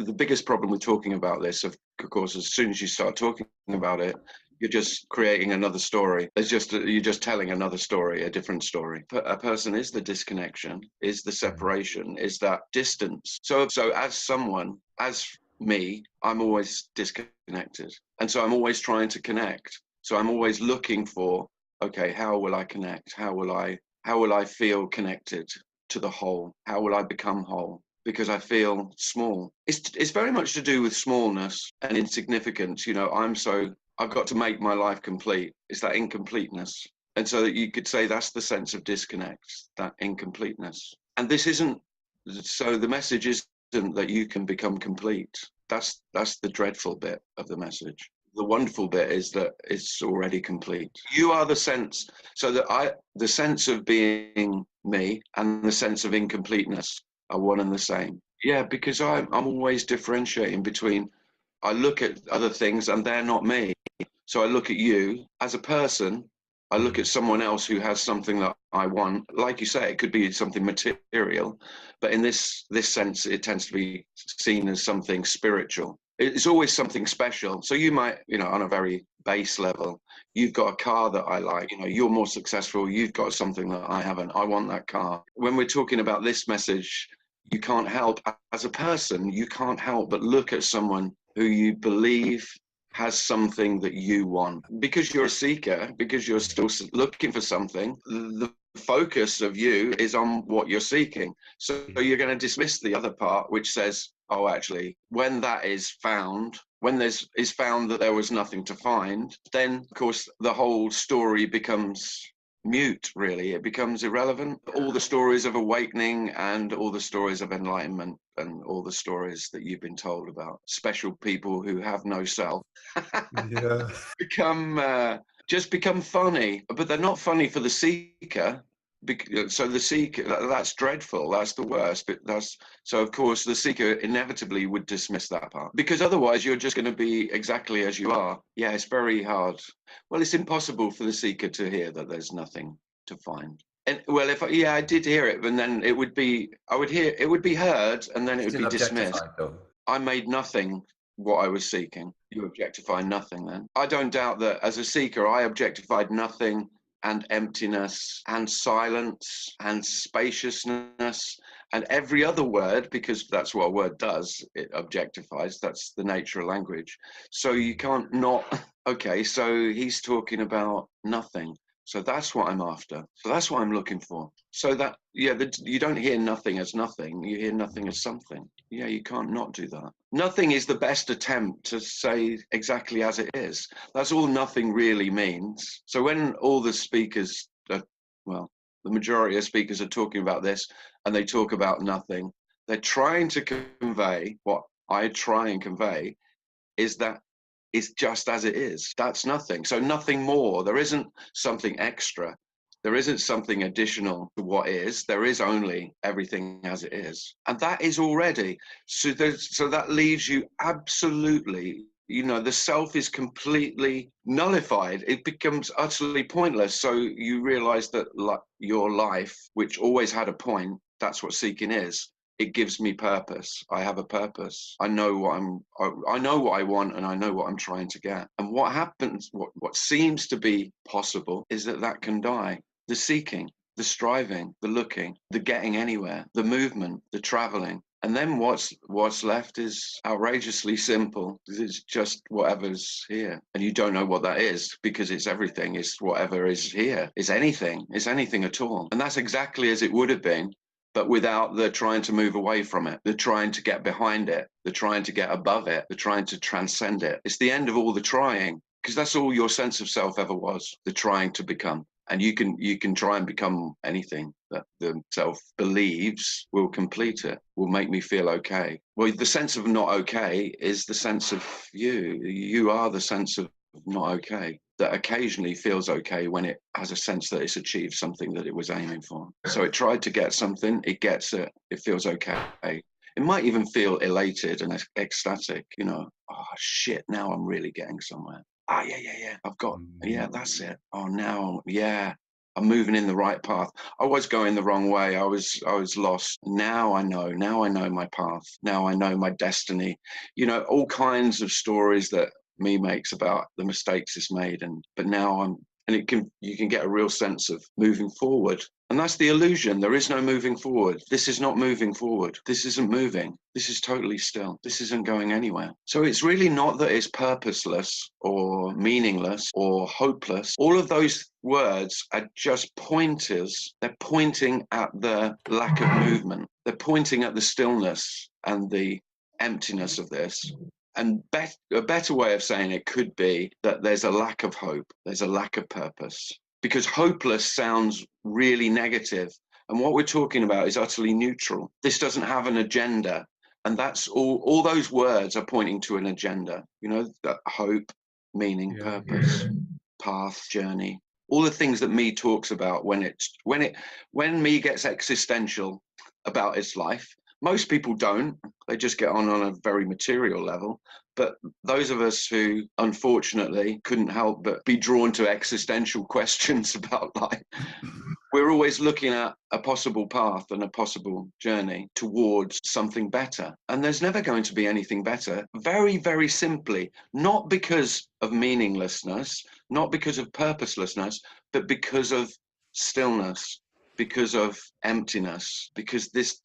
the biggest problem with talking about this, of course, as soon as you start talking about it, you're just creating another story. You're just telling another story, a different story. A person is the disconnection, is the separation, is that distance. So as me, I'm always disconnected. And so I'm always trying to connect. So I'm always looking for, okay, how will I connect? How will I feel connected to the whole? How will I become whole? Because I feel small. It's very much to do with smallness and insignificance. I've got to make my life complete. It's that incompleteness. And so that you could say that's the sense of disconnect, that incompleteness. And so the message isn't that you can become complete. That's the dreadful bit of the message. The wonderful bit is that it's already complete. You are the sense, so that the sense of being me and the sense of incompleteness are one and the same. Yeah, because I'm always differentiating between, I look at other things and they're not me. So I look at you as a person, I look at someone else who has something that I want. Like you say, it could be something material, but in this sense, it tends to be seen as something spiritual. It's always something special. So you might, on a very base level, you've got a car that I like, you're more successful, you've got something that I haven't, I want that car. When we're talking about this message, you can't help, as a person, you can't help but look at someone who you believe has something that you want. Because you're a seeker, because you're still looking for something, the focus of you is on what you're seeking. So you're going to dismiss the other part, which says, oh, actually, when that is found, when is found that there was nothing to find, then, of course, the whole story becomes mute, really. It becomes irrelevant. All the stories of awakening and all the stories of enlightenment and all the stories that you've been told about special people who have no self become funny, but they're not funny for the seeker. So the seeker, that's dreadful, that's the worst. But so of course the seeker inevitably would dismiss that part, because otherwise you're just going to be exactly as you are. Yeah, it's very hard. Well, it's impossible for the seeker to hear that there's nothing to find. And well, I did hear it, and then it would be heard, and then it would be dismissed. I made nothing what I was seeking. You objectify nothing then. I don't doubt that as a seeker, I objectified nothing, and emptiness and silence and spaciousness and every other word, because that's what a word does. It objectifies. That's the nature of language. So you can't not. Okay, so he's talking about nothing. So that's what I'm after. So that's what I'm looking for. So that, you don't hear nothing as nothing. You hear nothing as something. Yeah, you can't not do that. Nothing is the best attempt to say exactly as it is. That's all nothing really means. So when all the speakers, the majority of speakers are talking about this and they talk about nothing, they're trying to convey what I try and convey is that it's just as it is. That's nothing. So nothing more. There isn't something extra. There isn't something additional to what is. There is only everything as it is. And that is already. So that leaves you absolutely, the self is completely nullified. It becomes utterly pointless. So you realize that your life, which always had a point, that's what seeking is. It gives me purpose. I have a purpose. I know what I want, and I know what I'm trying to get. And what happens, what seems to be possible, is that can die. The seeking, the striving, the looking, the getting anywhere, the movement, the traveling. And then what's left is outrageously simple. It's just whatever's here. And you don't know what that is, because it's everything. It's whatever is here. It's anything. It's anything at all. And that's exactly as it would have been, but without the trying to move away from it, the trying to get behind it, the trying to get above it, the trying to transcend it. It's the end of all the trying, because that's all your sense of self ever was, the trying to become. And you can try and become anything that the self believes will complete it, will make me feel okay. Well, the sense of not okay is the sense of you. You are the sense of not okay, that occasionally feels okay when it has a sense that it's achieved something that it was aiming for. So it tried to get something, it gets it, it feels okay. It might even feel elated and ecstatic, oh shit, now I'm really getting somewhere. Yeah, I've got, that's it. Oh, now, yeah, I'm moving in the right path. I was going the wrong way. I was lost. Now I know my path. Now I know my destiny. You know, all kinds of stories that me makes about the mistakes it's made. But now you can get a real sense of moving forward. And that's the illusion. There is no moving forward. This is not moving forward. This isn't moving. This is totally still. This isn't going anywhere. So it's really not that it's purposeless or meaningless or hopeless. All of those words are just pointers. They're pointing at the lack of movement. They're pointing at the stillness and the emptiness of this. And a better way of saying it could be that there's a lack of hope. There's a lack of purpose. Because hopeless sounds really negative. And what we're talking about is utterly neutral. This doesn't have an agenda. And that's all those words are pointing to an agenda. You know, that hope, meaning, purpose, path, journey. All the things that me talks about when me gets existential about its life. Most people don't. They just get on a very material level. But those of us who, unfortunately, couldn't help but be drawn to existential questions about life, we're always looking at a possible path and a possible journey towards something better. And there's never going to be anything better. Very, very simply, not because of meaninglessness, not because of purposelessness, but because of stillness, because of emptiness, because this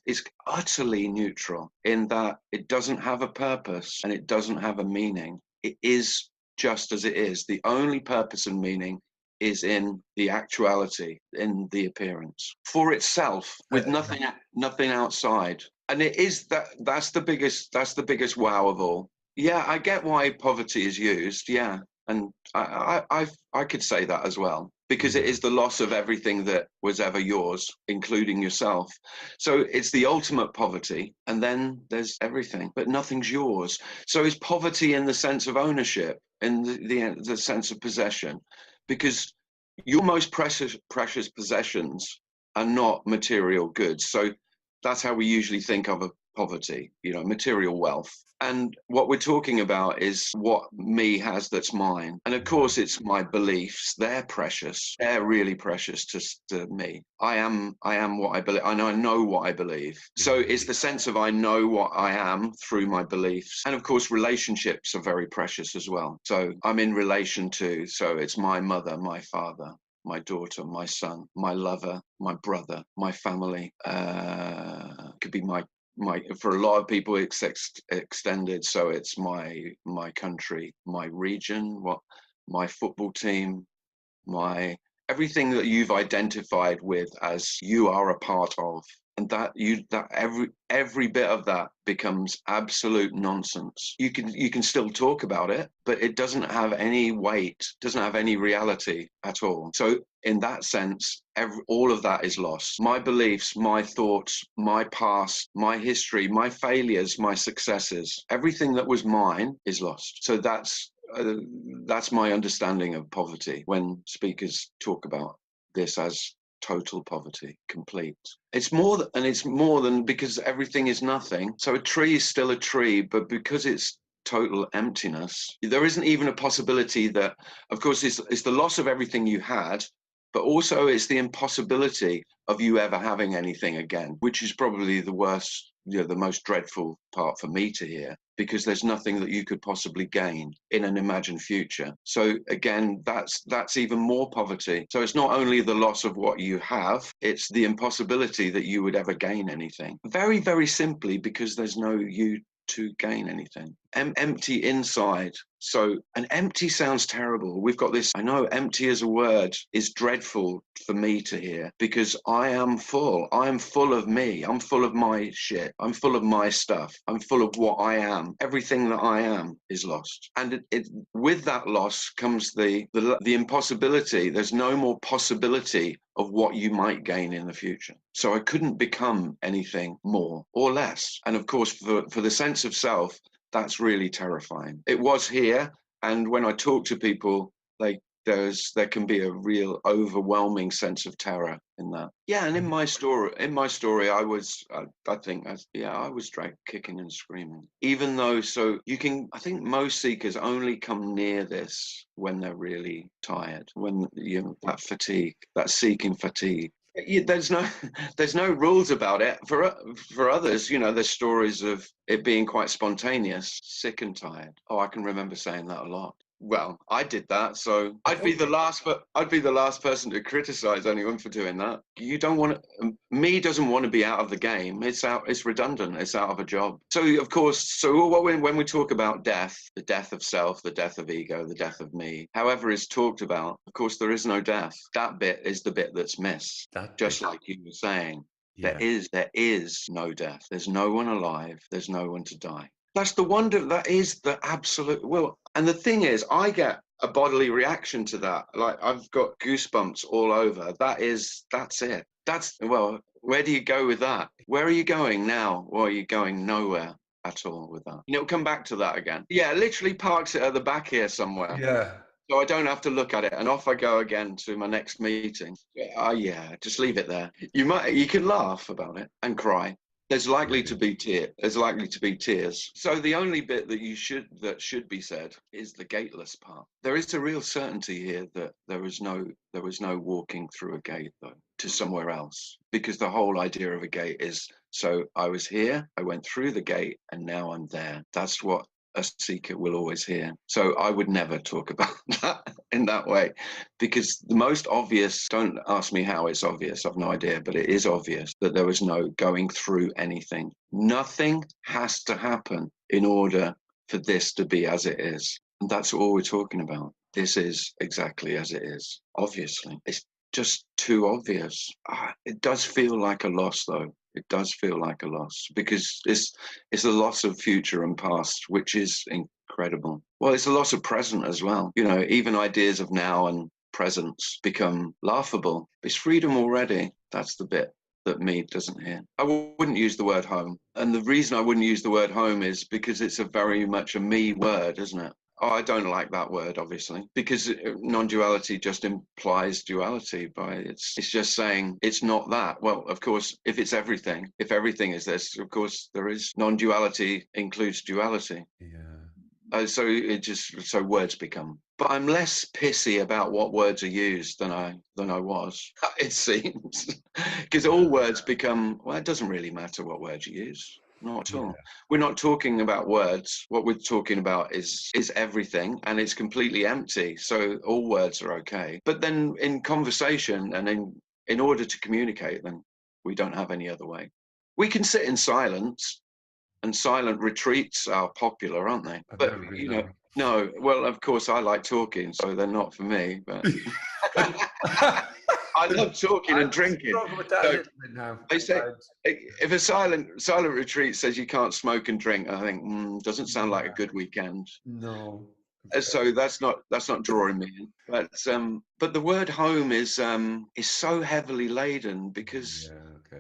it's utterly neutral in that it doesn't have a purpose and it doesn't have a meaning. It is just as it is. The only purpose and meaning is in the actuality, in the appearance, for itself, with nothing outside. And it is that's the biggest wow of all. Yeah, I get why poverty is used. Yeah. And I could say that as well, because it is the loss of everything that was ever yours, including yourself. So it's the ultimate poverty, and then there's everything, but nothing's yours. So it's poverty in the sense of ownership, in the sense of possession, because your most precious possessions are not material goods. So that's how we usually think of a poverty, you know, material wealth. And what we're talking about is what me has that's mine. And of course, it's my beliefs. They're precious. They're really precious to me. I am what I believe. I know what I believe. So it's the sense of I know what I am through my beliefs. And of course, relationships are very precious as well. So I'm in relation to, so it's my mother, my father, my daughter, my son, my lover, my brother, my family. Could be my for a lot of people it's extended, so it's my country, my region, my football team, my everything that you've identified with as you are a part of. And that every bit of that becomes absolute nonsense. You can still talk about it, but it doesn't have any weight, doesn't have any reality at all. So in that sense, all of that is lost. My beliefs, my thoughts, my past, my history, my failures, my successes, everything that was mine is lost. So that's my understanding of poverty when speakers talk about this as total poverty, complete. It's more than because everything is nothing. So a tree is still a tree, but because it's total emptiness, there isn't even a possibility that, of course, it's the loss of everything you had, but also it's the impossibility of you ever having anything again, which is probably the worst, the most dreadful part for me to hear, because there's nothing that you could possibly gain in an imagined future. So again, that's even more poverty. So it's not only the loss of what you have, it's the impossibility that you would ever gain anything. Very, very simply, because there's no you to gain anything. Empty inside. So, and empty sounds terrible. We've got this, I know empty as a word is dreadful for me to hear, because I am full. I am full of me. I'm full of my shit. I'm full of my stuff. I'm full of what I am. Everything that I am is lost. And with that loss comes the impossibility. There's no more possibility of what you might gain in the future. So I couldn't become anything more or less. And of course, for the sense of self, that's really terrifying. It was here, and when I talk to people, they there can be a real overwhelming sense of terror in that. Yeah, and in my story, I was, I think, I was dragged kicking and screaming. Even though, I think most seekers only come near this when they're really tired, when that fatigue, that seeking fatigue. There's no rules about it. For others, there's stories of it being quite spontaneous, sick and tired. Oh, I can remember saying that a lot. Well, I did that, so I'd be the last person to criticize anyone for doing that. You don't want to, me doesn't want to be out of the game. It's redundant. It's out of a job. So of course, when we talk about death, the death of self, the death of ego, the death of me, however it's talked about, of course, there is no death. That bit is the bit that's missed. Just like you were saying, there is no death. There's no one alive. There's no one to die. That's the wonder. That is the absolute will. And the thing is, I get a bodily reaction to that. Like I've got goosebumps all over. That's it. Where do you go with that? Where are you going now? Well, you're going nowhere at all with that. We'll come back to that again. Yeah, literally parks it at the back here somewhere. Yeah. So I don't have to look at it, and off I go again to my next meeting. Just leave it there. You can laugh about it and cry. There's likely to be tears. So the only bit that should be said is the gateless part. There is a real certainty here that there was no walking through a gate though to somewhere else, because the whole idea of a gate is, so I was here, I went through the gate, and now I'm there. That's what a seeker will always hear. So I would never talk about that in that way, because the most obvious, don't ask me how it's obvious, I've no idea, but it is obvious that there was no going through anything. Nothing has to happen in order for this to be as it is. And that's all we're talking about. This is exactly as it is. Obviously, it's just too obvious. It does feel like a loss though. It does feel like a loss, because it's a loss of future and past, which is incredible. Well, it's a loss of present as well. Even ideas of now and presence become laughable. It's freedom already. That's the bit that me doesn't hear. I wouldn't use the word home. And the reason I wouldn't use the word home is because it's a very much a me word, isn't it? Oh, I don't like that word, obviously, because non-duality just implies duality. It's just saying it's not that. Well, of course, if everything is this, of course, there is non-duality includes duality. Yeah. So words become. But I'm less pissy about what words are used than I was. It seems, because all words become. Well, it doesn't really matter what words you use. Not at all. We're not talking about words. What we're talking about is everything, and it's completely empty. So all words are okay. But then in conversation and in order to communicate, then we don't have any other way. We can sit in silence, and silent retreats are popular, aren't they? But no. Well, of course, I like talking, so they're not for me. But I love talking and drinking. So they say if a silent retreat says you can't smoke and drink, I think doesn't sound like a good weekend. No. So that's not drawing me in. But the word home is so heavily laden, because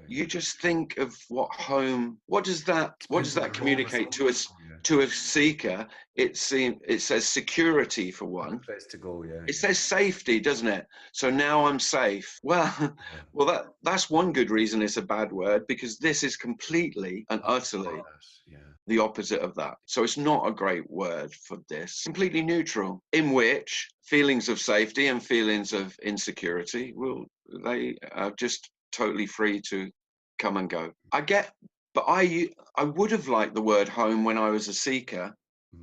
you just think of what home. What does that communicate to us? To a seeker, it says security for one. Place to go, yeah. It says safety, doesn't it? So now I'm safe. Well, that's one good reason it's a bad word, because this is completely and utterly the opposite of that. So it's not a great word for this. Completely neutral, in which feelings of safety and feelings of insecurity they are just totally free to come and go. But I would have liked the word home when I was a seeker,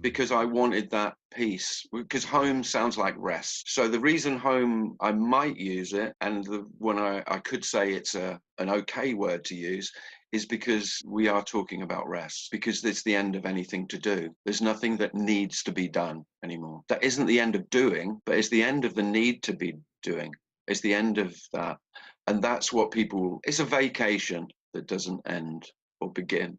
because I wanted that peace, because home sounds like rest. So the reason home, I might use it, and when I could say it's an okay word to use, is because we are talking about rest, because it's the end of anything to do. There's nothing that needs to be done anymore. That isn't the end of doing, but it's the end of the need to be doing. It's the end of that. And that's what it's a vacation that doesn't end or begin.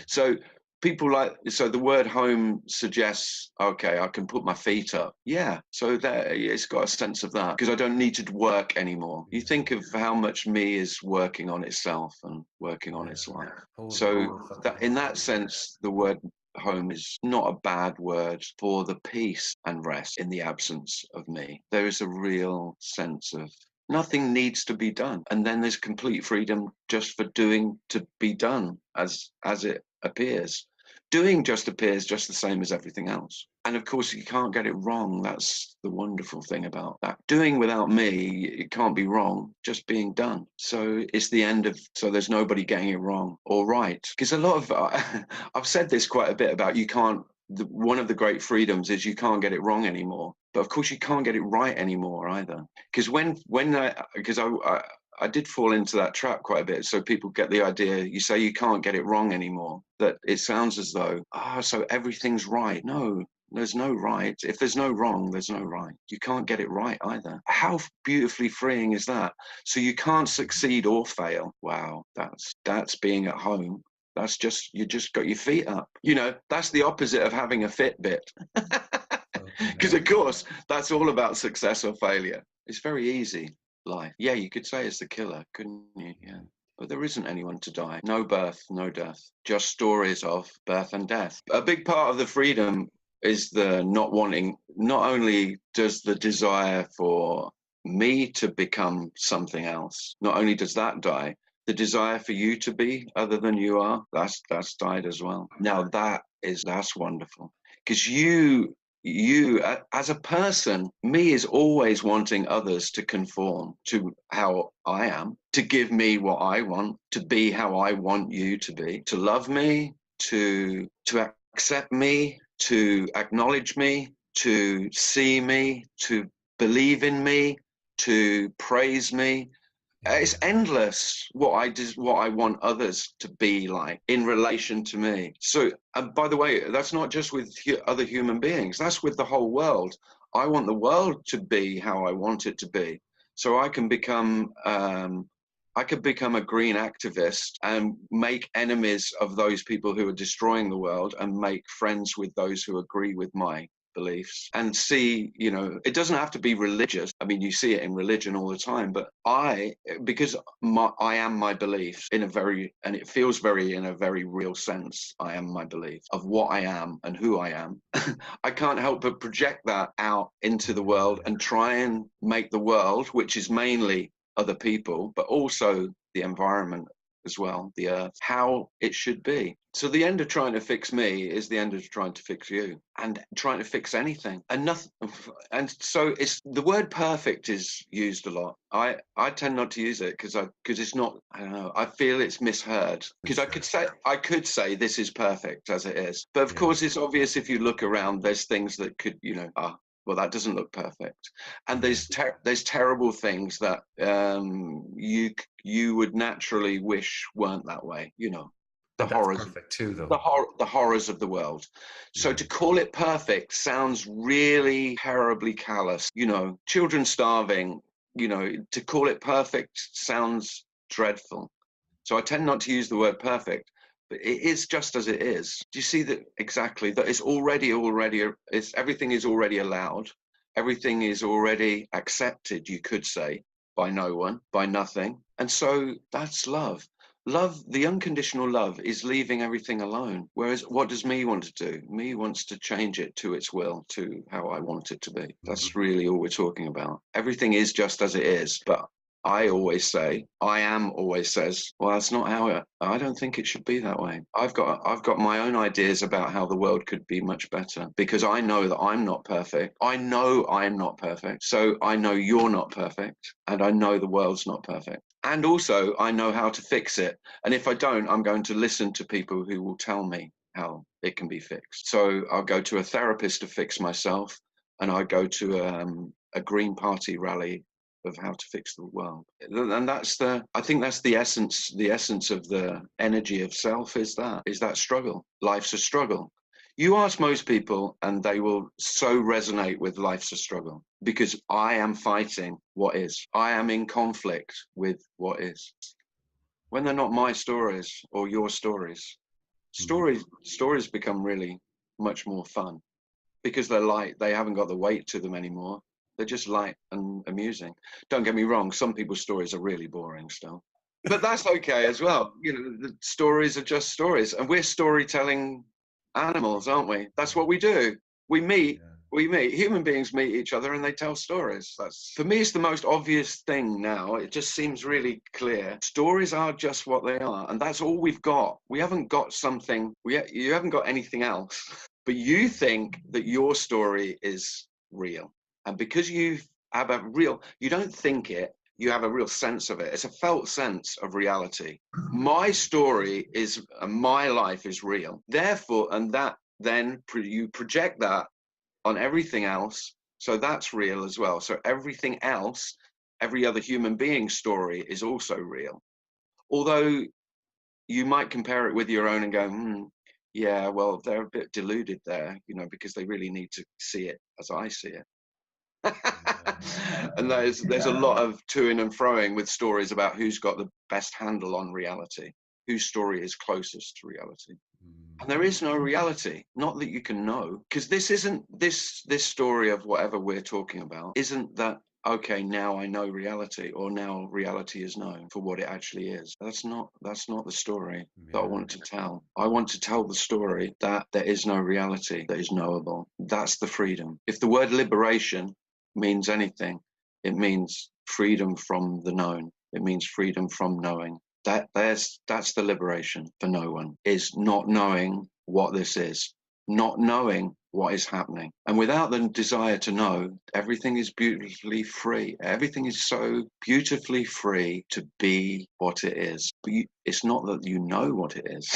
So the word home suggests, okay, I can put my feet up. Yeah. So it's got a sense of that, because I don't need to work anymore. You think of how much me is working on itself and working on its life. So that, in that sense, the word home is not a bad word for the peace and rest in the absence of me. There is a real sense of nothing needs to be done. And then there's complete freedom just for doing to be done as it appears. Doing just appears just the same as everything else. And of course, you can't get it wrong. That's the wonderful thing about that. Doing without me, it can't be wrong, just being done. So it's the end of, so there's nobody getting it wrong or right. Because a lot of, I've said this quite a bit about you can't, one of the great freedoms is you can't get it wrong anymore. But of course, you can't get it right anymore either. Because I did fall into that trap quite a bit. So people get the idea, you say you can't get it wrong anymore, that it sounds as though, so everything's right. No, there's no right. If there's no wrong, there's no right. You can't get it right either. How beautifully freeing is that? So you can't succeed or fail. Wow, that's being at home. That's just, you just got your feet up. You know, that's the opposite of having a Fitbit. Because of course, that's all about success or failure. It's very easy. Life. Yeah, you could say it's the killer, couldn't you? Yeah. But there isn't anyone to die. No birth, no death. Just stories of birth and death. A big part of the freedom is the not wanting, not only does the desire for me to become something else, not only does that die, the desire for you to be other than you are, that's died as well. Now that's wonderful. Because you as a person, me is always wanting others to conform to how I am, to give me what I want, to be how I want you to be, to love me, to accept me, to acknowledge me, to see me, to believe in me, to praise me. It's endless what I want others to be like in relation to me. So, and by the way, that's not just with other human beings. That's with the whole world. I want the world to be how I want it to be. So I can become a green activist and make enemies of those people who are destroying the world and make friends with those who agree with my beliefs, and see, you know, it doesn't have to be religious. I mean, you see it in religion all the time, but because I am my beliefs in a very, and it feels very, in a very real sense, I am my belief of what I am and who I am. I can't help but project that out into the world and try and make the world, which is mainly other people, but also the environment as well, the earth, how it should be. So the end of trying to fix me is the end of trying to fix you, and trying to fix anything and nothing. And so it's, the word perfect is used a lot. I tend not to use it because it's not, I don't know, I feel it's misheard. Because I could say this is perfect as it is, but of course it's obvious if you look around, there's things that could, you know, well, that doesn't look perfect. And there's terrible things that you would naturally wish weren't that way, you know. The horrors, perfect too, though. the horrors of the world. So to call it perfect sounds really terribly callous. You know, children starving, you know, to call it perfect sounds dreadful. So I tend not to use the word perfect. But it is just as it is. Do you see that exactly? That it's already, it's, everything is already allowed. Everything is already accepted, you could say, by no one, by nothing. And so that's love. Love, the unconditional love, is leaving everything alone. Whereas what does me want to do? Me wants to change it to its will, to how I want it to be. That's really all we're talking about. Everything is just as it is, but I am always says, well, that's not how I don't think it should be that way. I've got my own ideas about how the world could be much better, because I know that I'm not perfect. I know I'm not perfect. So I know you're not perfect, and I know the world's not perfect. And also I know how to fix it. And if I don't, I'm going to listen to people who will tell me how it can be fixed. So I'll go to a therapist to fix myself, and I go to a Green Party rally of how to fix the world. And I think that's the essence of the energy of self, is that struggle. Life's a struggle. You ask most people and they will so resonate with life's a struggle, because I am fighting what is. I am in conflict with what is. When they're not my stories or your stories, stories become really much more fun, because they're light. They haven't got the weight to them anymore. They're just light and amusing. Don't get me wrong, some people's stories are really boring still. But that's okay as well. You know, the stories are just stories, and we're storytelling animals, aren't we? That's what we do. We meet. Yeah. We meet. Human beings meet each other and they tell stories. That's, for me, it's the most obvious thing now. It just seems really clear. Stories are just what they are, and that's all we've got. We haven't got something. You haven't got anything else. But you think that your story is real, and because you have a real, you don't think it. You have a real sense of it. It's a felt sense of reality. My story is, my life is real. Therefore, and that then you project that on everything else. So that's real as well. So everything else, every other human being's story is also real. Although you might compare it with your own and go, yeah, well, they're a bit deluded there, because they really need to see it as I see it. And there's a lot of toing and froing with stories about who's got the best handle on reality, whose story is closest to reality. And there is no reality, not that you can know, because this isn't this story of whatever we're talking about isn't that, okay, now I know reality, or now reality is known for what it actually is. That's not the story that I want to tell. I want to tell the story that there is no reality that is knowable. That's the freedom. If the word liberation means anything, it means freedom from the known. It means freedom from knowing. That's the liberation for no one, is not knowing what this is, not knowing what is happening. And without the desire to know, everything is beautifully free. Everything is so beautifully free to be what it is. But it's not that you know what it is.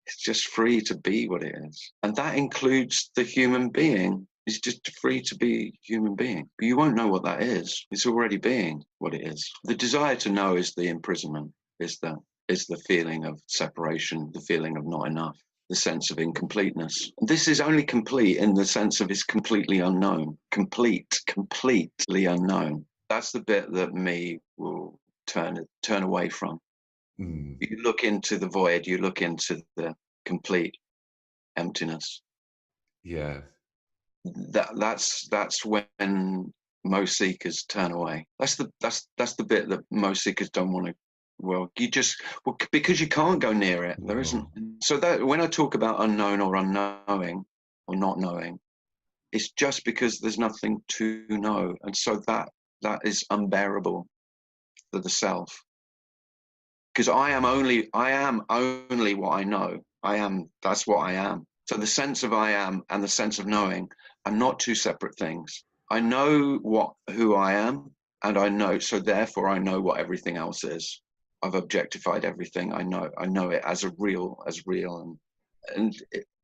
It's just free to be what it is. And that includes the human being. It's just free to be human being. But you won't know what that is. It's already being what it is. The desire to know is the imprisonment. Is the feeling of separation, the feeling of not enough, the sense of incompleteness. This is only complete in the sense of it's completely unknown, completely unknown. That's the bit that me will turn away from. You look into the void, you look into the complete emptiness. Yeah. That's when most seekers turn away. That's the bit that most seekers don't want to. Well, because you can't go near it. There isn't. So that when I talk about unknown or unknowing or not knowing, it's just because there's nothing to know, and so that is unbearable for the self. Because I am only what I know. That's what I am. So the sense of I am and the sense of knowing are not two separate things. I know who I am, and I know. So therefore, I know what everything else is. I've objectified everything. I know it as real, and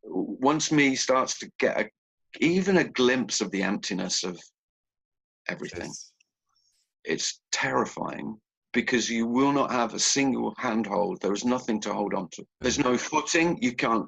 once me starts to get even a glimpse of the emptiness of everything, it's terrifying, because you will not have a single handhold. There is nothing to hold on to. There's no footing. You can't.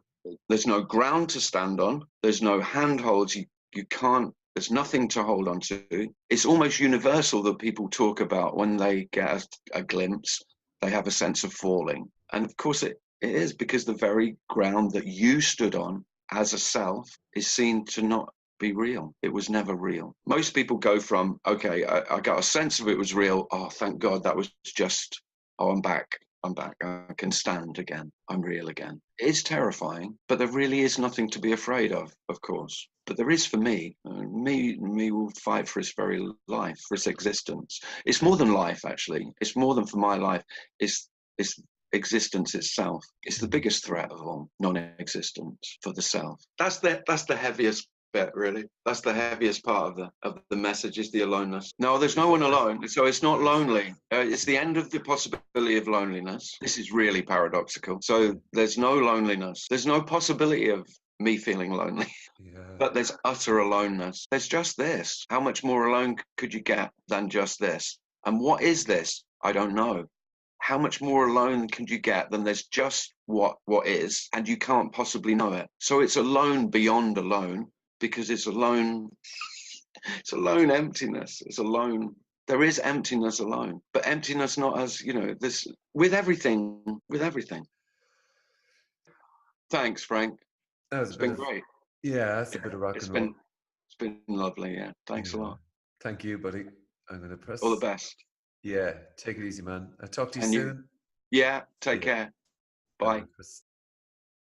There's no ground to stand on. There's no handholds. You can't. There's nothing to hold on to. It's almost universal that people talk about when they get a glimpse. They have a sense of falling. And of course it is, because the very ground that you stood on as a self is seen to not be real. It was never real. Most people go from, okay, I got a sense of it was real. Oh, thank God, that was just, oh, I'm back. I can stand again. I'm real again. It's terrifying, but there really is nothing to be afraid of course. But there is for me. Me will fight for its very life, for its existence. It's more than life, actually. It's more than for my life. It's existence itself. It's the biggest threat of all, non-existence for the self. That's the heaviest bit, really. That's the heaviest part of the message, is the aloneness. No, there's no one alone, so it's not lonely. It's the end of the possibility of loneliness. This is really paradoxical. So there's no loneliness. There's no possibility of me feeling lonely. But there's utter aloneness. There's just this. How much more alone could you get than just this? And what is this? I don't know. How much more alone can you get than there's just what is, and you can't possibly know it? So it's alone beyond alone, because it's alone. It's alone emptiness. It's alone. There is emptiness alone, but emptiness not as, this, with everything. Thanks, Frank. It's been great. Yeah, that's a bit of rock and roll. It's been lovely. Yeah. Thanks a lot. Thank you, buddy. I'm going to press. All the best. Yeah. Take it easy, man. I'll talk to you soon. Yeah. Take care. Bye.